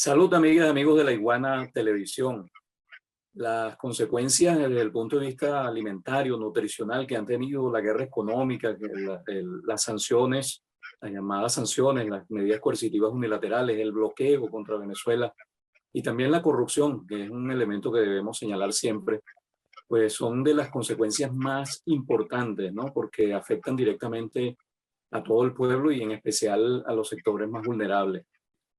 Salud, amigas y amigos de la Iguana Televisión. Las consecuencias desde el punto de vista alimentario, nutricional que han tenido la guerra económica, las sanciones, las llamadas sanciones, las medidas coercitivas unilaterales, el bloqueo contra Venezuela y también la corrupción, que es un elemento que debemos señalar siempre, pues son de las consecuencias más importantes, ¿no? Porque afectan directamente a todo el pueblo y en especial a los sectores más vulnerables.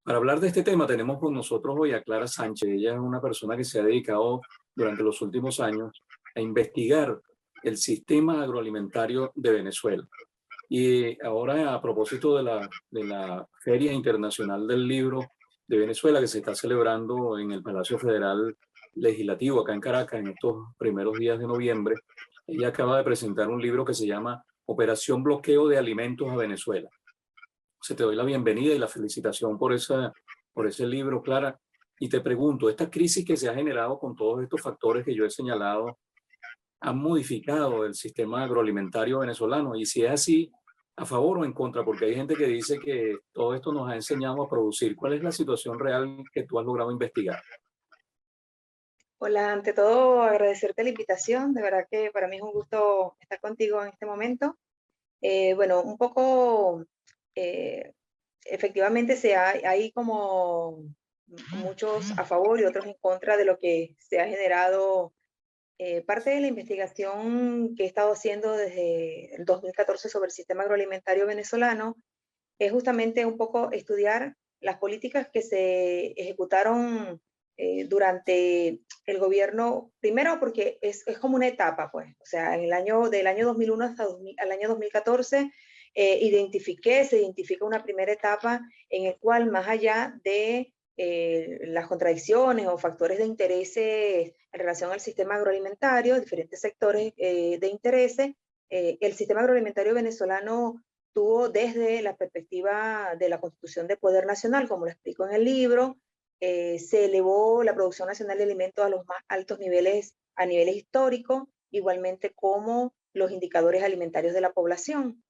Para hablar de este tema tenemos con nosotros hoy a Clara Sánchez. Ella es una persona que se ha dedicado durante los últimos años a investigar el sistema agroalimentario de Venezuela. Y ahora, a propósito de la Feria Internacional del Libro de Venezuela, que se está celebrando en el Palacio Federal Legislativo acá en Caracas en estos primeros días de noviembre, ella acaba de presentar un libro que se llama Operación Bloqueo de Alimentos a Venezuela. Se te doy la bienvenida y la felicitación por ese libro, Clara. Y te pregunto, esta crisis que se ha generado con todos estos factores que yo he señalado, ¿han modificado el sistema agroalimentario venezolano? Y si es así, ¿a favor o en contra? Porque hay gente que dice que todo esto nos ha enseñado a producir. ¿Cuál es la situación real que tú has logrado investigar? Hola, ante todo agradecerte la invitación, de verdad que para mí es un gusto estar contigo en este momento. Bueno, un poco, eh, efectivamente hay como muchos a favor y otros en contra de lo que se ha generado. Parte de la investigación que he estado haciendo desde el 2014 sobre el sistema agroalimentario venezolano es justamente un poco estudiar las políticas que se ejecutaron durante el gobierno, primero porque es como una etapa, pues, o sea, del año 2001 hasta al año 2014 se identifica una primera etapa en el cual más allá de las contradicciones o factores de interés en relación al sistema agroalimentario, diferentes sectores de interés, el sistema agroalimentario venezolano tuvo desde la perspectiva de la constitución de poder nacional, como lo explico en el libro, se elevó la producción nacional de alimentos a los más altos niveles, a niveles históricos, igualmente como los indicadores alimentarios de la población,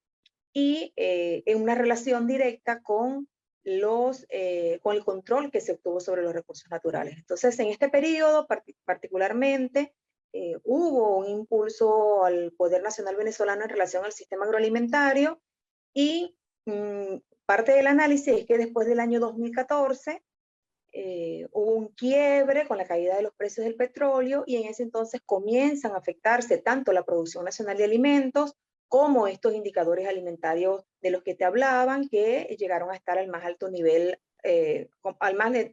y en una relación directa con el control que se obtuvo sobre los recursos naturales. Entonces, en este periodo particularmente, hubo un impulso al poder nacional venezolano en relación al sistema agroalimentario, y parte del análisis es que después del año 2014 hubo un quiebre con la caída de los precios del petróleo, y en ese entonces comienzan a afectarse tanto la producción nacional de alimentos como estos indicadores alimentarios de los que te hablaban, que llegaron a estar al más alto nivel,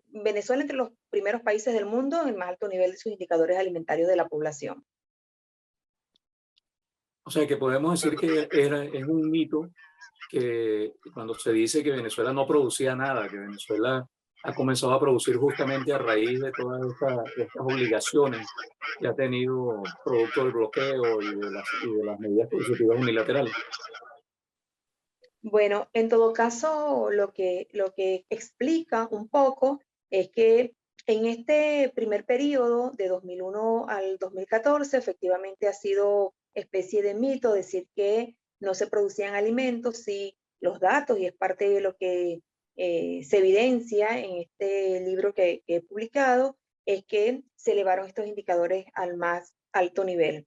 Venezuela entre los primeros países del mundo en el más alto nivel de sus indicadores alimentarios de la población. O sea, que podemos decir que es un mito que cuando se dice que Venezuela no producía nada, que Venezuela ha comenzado a producir justamente a raíz de todas estas obligaciones que ha tenido producto del bloqueo y de las medidas coercitivas unilaterales. Bueno, en todo caso, lo que explica un poco es que en este primer periodo, de 2001 al 2014, efectivamente ha sido especie de mito decir que no se producían alimentos. Sí, los datos, y es parte de lo que se evidencia en este libro que he publicado, es que se elevaron estos indicadores al más alto nivel,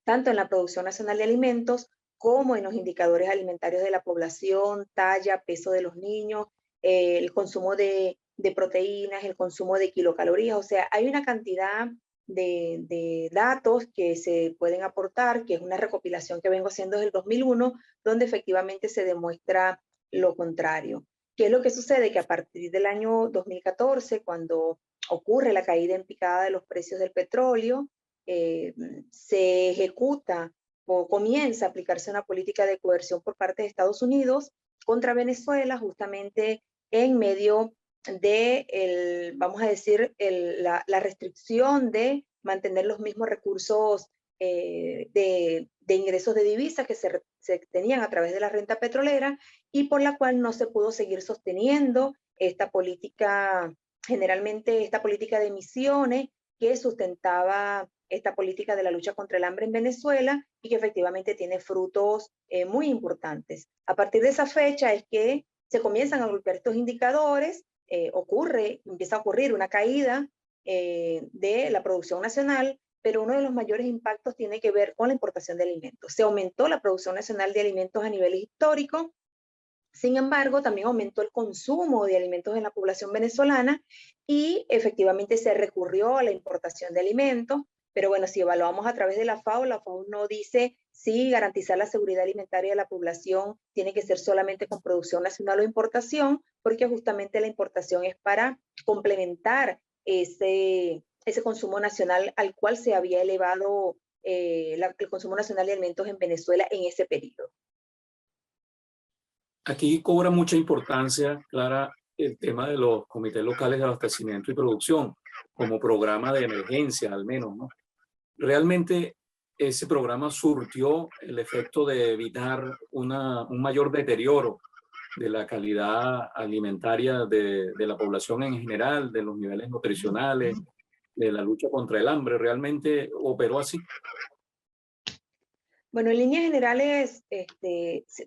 tanto en la producción nacional de alimentos como en los indicadores alimentarios de la población, talla, peso de los niños, el consumo de proteínas, el consumo de kilocalorías. O sea, hay una cantidad de datos que se pueden aportar, que es una recopilación que vengo haciendo desde el 2001, donde efectivamente se demuestra lo contrario. ¿Qué es lo que sucede? Que a partir del año 2014, cuando ocurre la caída en picada de los precios del petróleo, eh, se ejecuta o comienza a aplicarse una política de coerción por parte de Estados Unidos contra Venezuela, justamente en medio de, vamos a decir, la restricción de mantener los mismos recursos de ingresos de divisas que se tenían a través de la renta petrolera, y por la cual no se pudo seguir sosteniendo esta política, generalmente esta política de emisiones que sustentaba esta política de la lucha contra el hambre en Venezuela, y que efectivamente tiene frutos muy importantes. A partir de esa fecha es que se comienzan a golpear estos indicadores, empieza a ocurrir una caída de la producción nacional, pero uno de los mayores impactos tiene que ver con la importación de alimentos. Se aumentó la producción nacional de alimentos a niveles históricos. Sin embargo, también aumentó el consumo de alimentos en la población venezolana y efectivamente se recurrió a la importación de alimentos. Pero bueno, si evaluamos a través de la FAO no dice si garantizar la seguridad alimentaria de la población tiene que ser solamente con producción nacional o importación, porque justamente la importación es para complementar ese consumo nacional al cual se había elevado el consumo nacional de alimentos en Venezuela en ese periodo. Aquí cobra mucha importancia, Clara, el tema de los comités locales de abastecimiento y producción, como programa de emergencia al menos, ¿no? Realmente ese programa surtió el efecto de evitar un mayor deterioro de la calidad alimentaria de la población en general, de los niveles nutricionales, de la lucha contra el hambre. ¿Realmente operó así? Bueno, en líneas generales,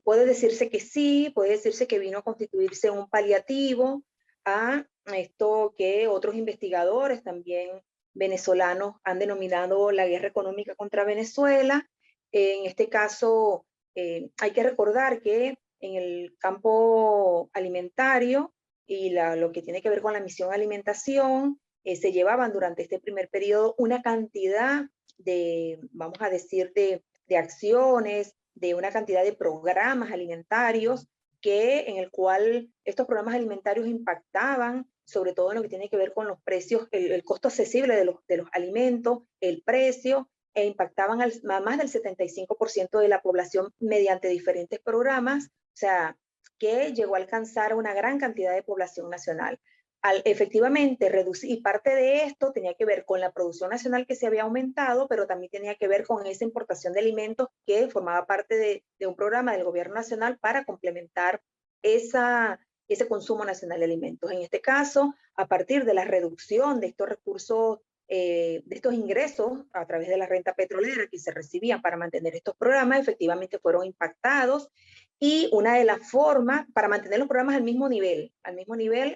puede decirse que sí, puede decirse que vino a constituirse un paliativo a esto que otros investigadores también venezolanos han denominado la guerra económica contra Venezuela. En este caso, hay que recordar que en el campo alimentario y lo que tiene que ver con la misión alimentación, se llevaban durante este primer periodo una cantidad de, vamos a decir, de acciones, de una cantidad de programas alimentarios en el cual estos programas alimentarios impactaban sobre todo en lo que tiene que ver con los precios, el costo accesible de los alimentos, el precio, e impactaban a más del 75% de la población mediante diferentes programas, o sea, que llegó a alcanzar una gran cantidad de población nacional. Al efectivamente reducir, y parte de esto tenía que ver con la producción nacional que se había aumentado, pero también tenía que ver con esa importación de alimentos que formaba parte de un programa del gobierno nacional para complementar ese consumo nacional de alimentos. En este caso, a partir de la reducción de estos recursos, de estos ingresos a través de la renta petrolera que se recibían para mantener estos programas, efectivamente fueron impactados. Y una de las formas para mantener los programas al mismo nivel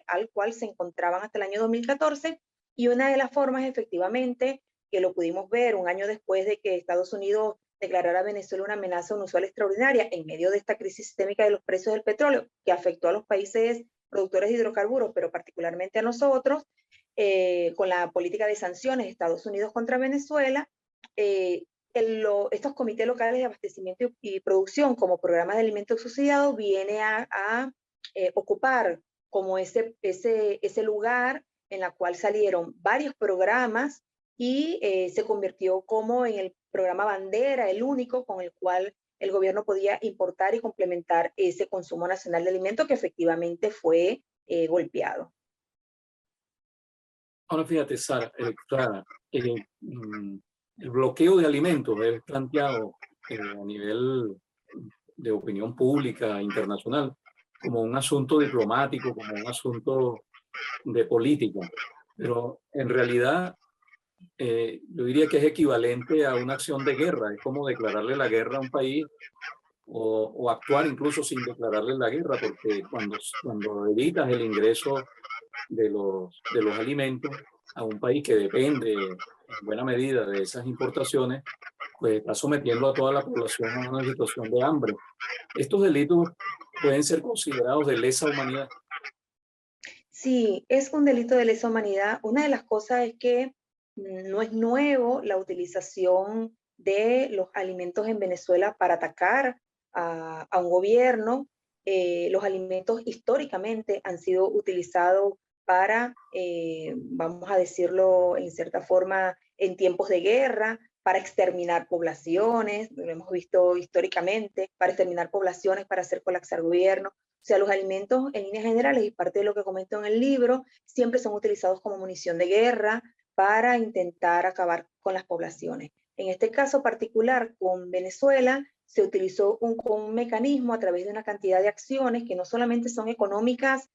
al cual se encontraban hasta el año 2014, y una de las formas efectivamente que lo pudimos ver un año después de que Estados Unidos declarara a Venezuela una amenaza inusual extraordinaria en medio de esta crisis sistémica de los precios del petróleo que afectó a los países productores de hidrocarburos, pero particularmente a nosotros, con la política de sanciones de Estados Unidos contra Venezuela. Estos comités locales de abastecimiento y producción como programas de alimentos subsidiados viene a ocupar como ese lugar en la cual salieron varios programas y se convirtió como en el programa bandera, el único con el cual el gobierno podía importar y complementar ese consumo nacional de alimentos que efectivamente fue golpeado. Ahora fíjate, Sara, Clara, el bloqueo de alimentos es planteado a nivel de opinión pública internacional como un asunto diplomático, como un asunto de política, pero en realidad yo diría que es equivalente a una acción de guerra, es como declararle la guerra a un país o actuar incluso sin declararle la guerra, porque cuando evitas el ingreso de los alimentos a un país que depende en buena medida de esas importaciones, pues está sometiendo a toda la población a una situación de hambre. Estos delitos pueden ser considerados de lesa humanidad. Sí, es un delito de lesa humanidad. Una de las cosas es que no es nuevo la utilización de los alimentos en Venezuela para atacar a un gobierno. Los alimentos históricamente han sido utilizados para, vamos a decirlo en cierta forma, en tiempos de guerra, para exterminar poblaciones, lo hemos visto históricamente, para exterminar poblaciones, para hacer colapsar gobiernos. O sea, los alimentos en líneas generales, y parte de lo que comento en el libro, siempre son utilizados como munición de guerra para intentar acabar con las poblaciones. En este caso particular con Venezuela, se utilizó un mecanismo a través de una cantidad de acciones que no solamente son económicas,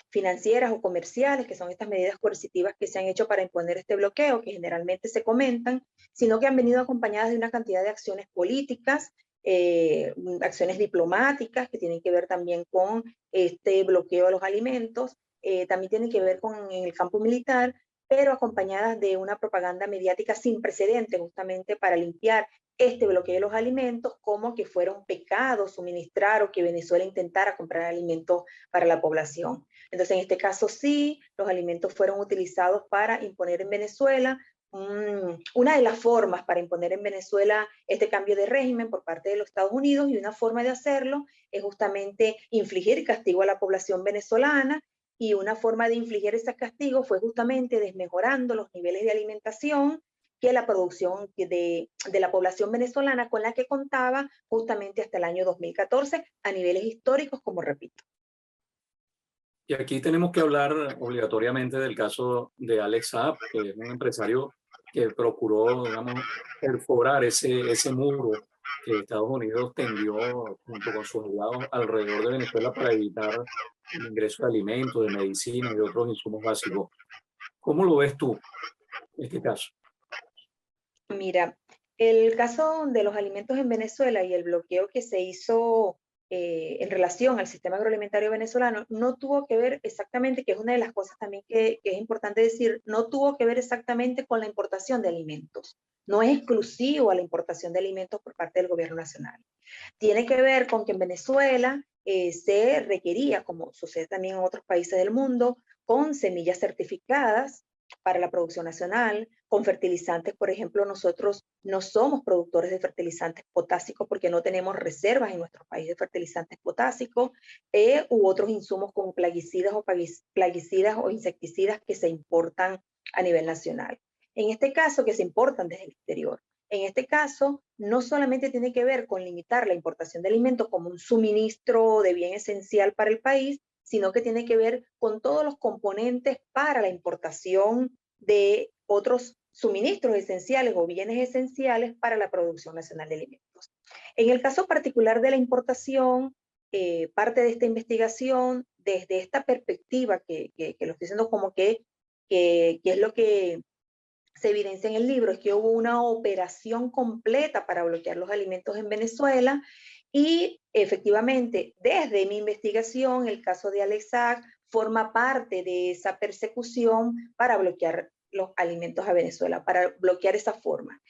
financieras o comerciales, que son estas medidas coercitivas que se han hecho para imponer este bloqueo, que generalmente se comentan, sino que han venido acompañadas de una cantidad de acciones políticas, acciones diplomáticas que tienen que ver también con este bloqueo a los alimentos, también tienen que ver con el campo militar, pero acompañadas de una propaganda mediática sin precedentes, justamente para limpiar este bloqueo de los alimentos como que fuera un pecado suministrar o que Venezuela intentara comprar alimentos para la población. Entonces, en este caso sí, los alimentos fueron utilizados para imponer en Venezuela. Una de las formas para imponer en Venezuela este cambio de régimen por parte de los Estados Unidos, y una forma de hacerlo es justamente infligir castigo a la población venezolana, y una forma de infligir ese castigo fue justamente desmejorando los niveles de alimentación que la producción de la población venezolana con la que contaba justamente hasta el año 2014 a niveles históricos, como repito. Y aquí tenemos que hablar obligatoriamente del caso de Alex Saab, que es un empresario que procuró, digamos, perforar ese muro que Estados Unidos tendió junto con sus aliados alrededor de Venezuela para evitar el ingreso de alimentos, de medicinas y de otros insumos básicos. ¿Cómo lo ves tú, este caso? Mira, el caso de los alimentos en Venezuela y el bloqueo que se hizo en relación al sistema agroalimentario venezolano no tuvo que ver exactamente, que es una de las cosas también que es importante decir, no tuvo que ver exactamente con la importación de alimentos. No es exclusivo a la importación de alimentos por parte del gobierno nacional. Tiene que ver con que en Venezuela se requería, como sucede también en otros países del mundo, con semillas certificadas para la producción nacional, con fertilizantes. Por ejemplo, nosotros no somos productores de fertilizantes potásicos porque no tenemos reservas en nuestro país de fertilizantes potásicos, u otros insumos como plaguicidas o insecticidas que se importan a nivel nacional. En este caso, que se importan desde el exterior. En este caso, no solamente tiene que ver con limitar la importación de alimentos como un suministro de bien esencial para el país, sino que tiene que ver con todos los componentes para la importación de otros suministros esenciales o bienes esenciales para la producción nacional de alimentos. En el caso particular de la importación, parte de esta investigación, desde esta perspectiva que lo estoy diciendo como que es lo que se evidencia en el libro, es que hubo una operación completa para bloquear los alimentos en Venezuela, y efectivamente, desde mi investigación, el caso de Alex Saab forma parte de esa persecución para bloquear los alimentos a Venezuela, para bloquear esa forma.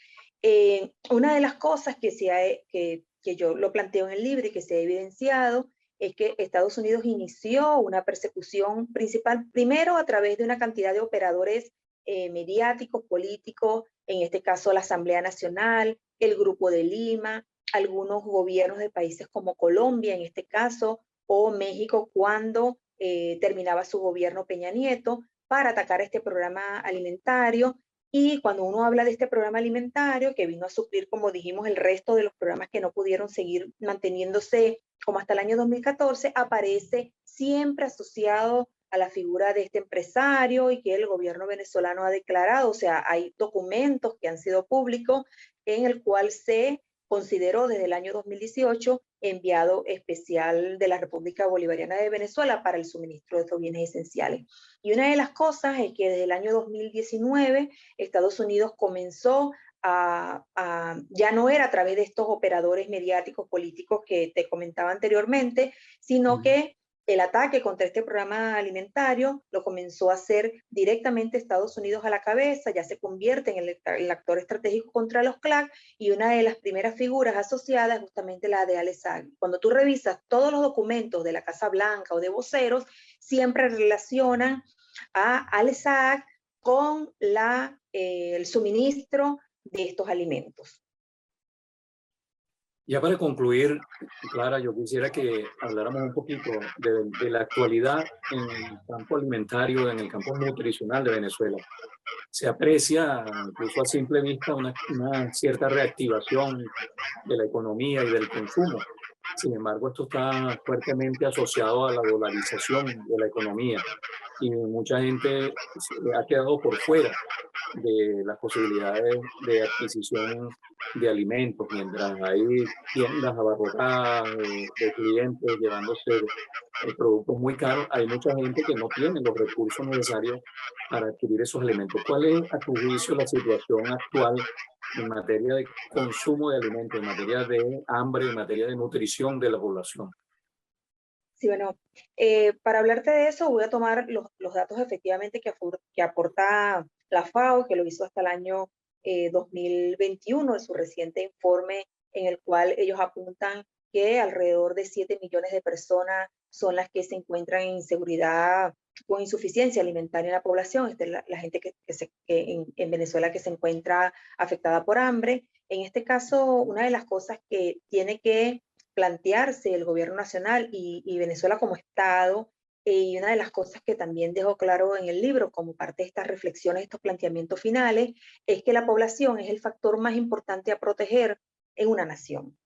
Una de las cosas que yo lo planteo en el libro y que se ha evidenciado es que Estados Unidos inició una persecución principal, primero a través de una cantidad de operadores mediáticos, políticos, en este caso la Asamblea Nacional, el Grupo de Lima, algunos gobiernos de países como Colombia, en este caso, o México cuando terminaba su gobierno Peña Nieto, para atacar este programa alimentario. Y cuando uno habla de este programa alimentario, que vino a suplir, como dijimos, el resto de los programas que no pudieron seguir manteniéndose como hasta el año 2014, aparece siempre asociado a la figura de este empresario y que el gobierno venezolano ha declarado. O sea, hay documentos que han sido públicos en el cual se consideró desde el año 2018 enviado especial de la República Bolivariana de Venezuela para el suministro de estos bienes esenciales. Y una de las cosas es que desde el año 2019 Estados Unidos comenzó ya no era a través de estos operadores mediáticos políticos que te comentaba anteriormente, sino que el ataque contra este programa alimentario lo comenzó a hacer directamente Estados Unidos a la cabeza, ya se convierte en el actor estratégico contra los CLAC, y una de las primeras figuras asociadas es justamente la de Alex Saab. Cuando tú revisas todos los documentos de la Casa Blanca o de voceros, siempre relacionan a Alex Saab con el suministro de estos alimentos. Ya para concluir, Clara, yo quisiera que habláramos un poquito de la actualidad en el campo alimentario, en el campo nutricional de Venezuela. Se aprecia, incluso a simple vista, una cierta reactivación de la economía y del consumo. Sin embargo, esto está fuertemente asociado a la dolarización de la economía, y mucha gente ha quedado por fuera de las posibilidades de adquisición de alimentos, mientras hay tiendas abarrotadas de clientes llevándose productos muy caros. Hay mucha gente que no tiene los recursos necesarios para adquirir esos alimentos. ¿Cuál es, a tu juicio, la situación actual en materia de consumo de alimentos, en materia de hambre, en materia de nutrición de la población? Sí, bueno, para hablarte de eso voy a tomar los datos efectivamente que aporta la FAO, que lo hizo hasta el año 2021, en su reciente informe en el cual ellos apuntan que alrededor de 7 millones de personas son las que se encuentran en inseguridad con insuficiencia alimentaria en la población. Esta es la gente que en Venezuela que se encuentra afectada por hambre. En este caso, una de las cosas que tiene que plantearse el gobierno nacional y Venezuela como Estado, y una de las cosas que también dejó claro en el libro como parte de estas reflexiones, estos planteamientos finales, es que la población es el factor más importante a proteger en una nación.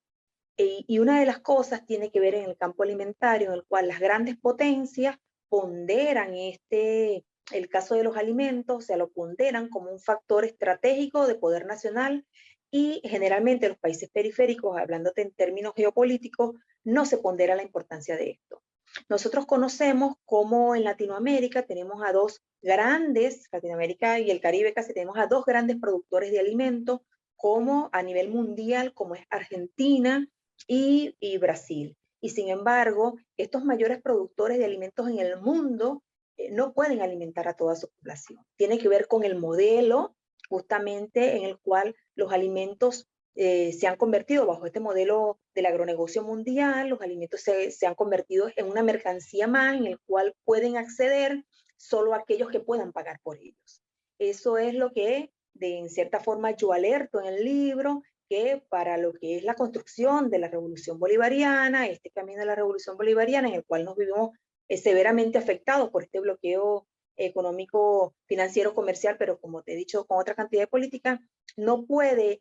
Y una de las cosas tiene que ver en el campo alimentario, en el cual las grandes potencias ponderan el caso de los alimentos, o sea, lo ponderan como un factor estratégico de poder nacional, y generalmente los países periféricos, hablándote en términos geopolíticos, no se pondera la importancia de esto. Nosotros conocemos cómo en Latinoamérica tenemos a dos grandes, Latinoamérica y el Caribe casi tenemos a dos grandes productores de alimentos, como a nivel mundial, como es Argentina y Brasil. Y sin embargo, estos mayores productores de alimentos en el mundo no pueden alimentar a toda su población. Tiene que ver con el modelo justamente en el cual los alimentos se han convertido bajo este modelo del agronegocio mundial, los alimentos se han convertido en una mercancía más en el cual pueden acceder solo aquellos que puedan pagar por ellos. Eso es lo que, en cierta forma, yo alerto en el libro, que para lo que es la construcción de la revolución bolivariana, este camino de la revolución bolivariana en el cual nos vivimos severamente afectados por este bloqueo económico, financiero, comercial, pero como te he dicho, con otra cantidad de políticas, no puede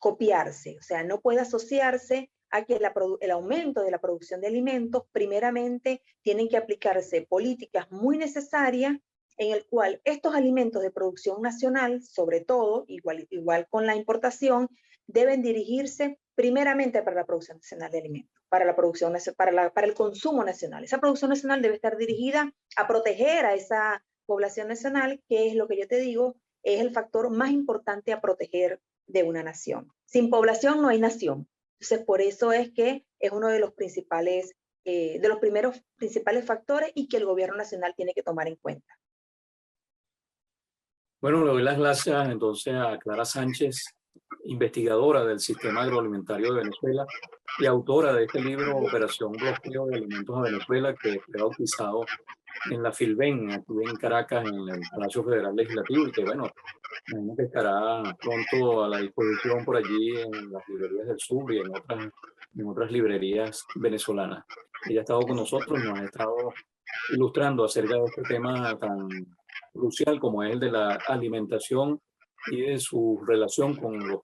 copiarse, o sea, no puede asociarse a que el aumento de la producción de alimentos, primeramente tienen que aplicarse políticas muy necesarias en el cual estos alimentos de producción nacional, sobre todo, igual con la importación, deben dirigirse primeramente para la producción nacional de alimentos, para el consumo nacional. Esa producción nacional debe estar dirigida a proteger a esa población nacional, que es lo que yo te digo, es el factor más importante a proteger de una nación. Sin población no hay nación. Entonces, por eso es que es uno de los primeros principales factores y que el gobierno nacional tiene que tomar en cuenta. Bueno, le doy las gracias entonces a Clara Sánchez, investigadora del Sistema Agroalimentario de Venezuela y autora de este libro Operación Bloqueo de Alimentos a Venezuela, que fue bautizado en la Filben, aquí en Caracas, en el Palacio Federal Legislativo, y que bueno, imagino que estará pronto a la disposición por allí en las librerías del sur y en otras librerías venezolanas. Ella ha estado con nosotros, nos ha estado ilustrando acerca de este tema tan crucial como es el de la alimentación y de su relación con los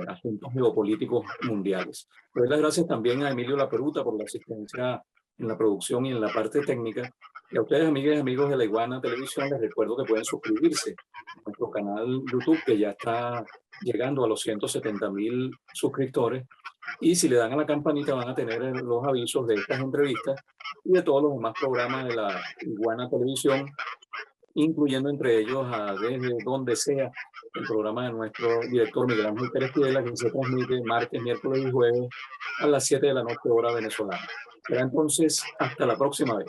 asuntos geopolíticos mundiales. Le doy las gracias también a Emilio Laperuta por la asistencia en la producción y en la parte técnica. Y a ustedes, amigas y amigos de La Iguana Televisión, les recuerdo que pueden suscribirse a nuestro canal YouTube, que ya está llegando a los 170.000 suscriptores. Y si le dan a la campanita van a tener los avisos de estas entrevistas y de todos los demás programas de La Iguana Televisión, incluyendo entre ellos a Desde Donde Sea, el programa de nuestro director Miguel Ángel Pérez Piedra, que se transmite martes, miércoles y jueves a las 7 de la noche hora venezolana. Será entonces hasta la próxima vez.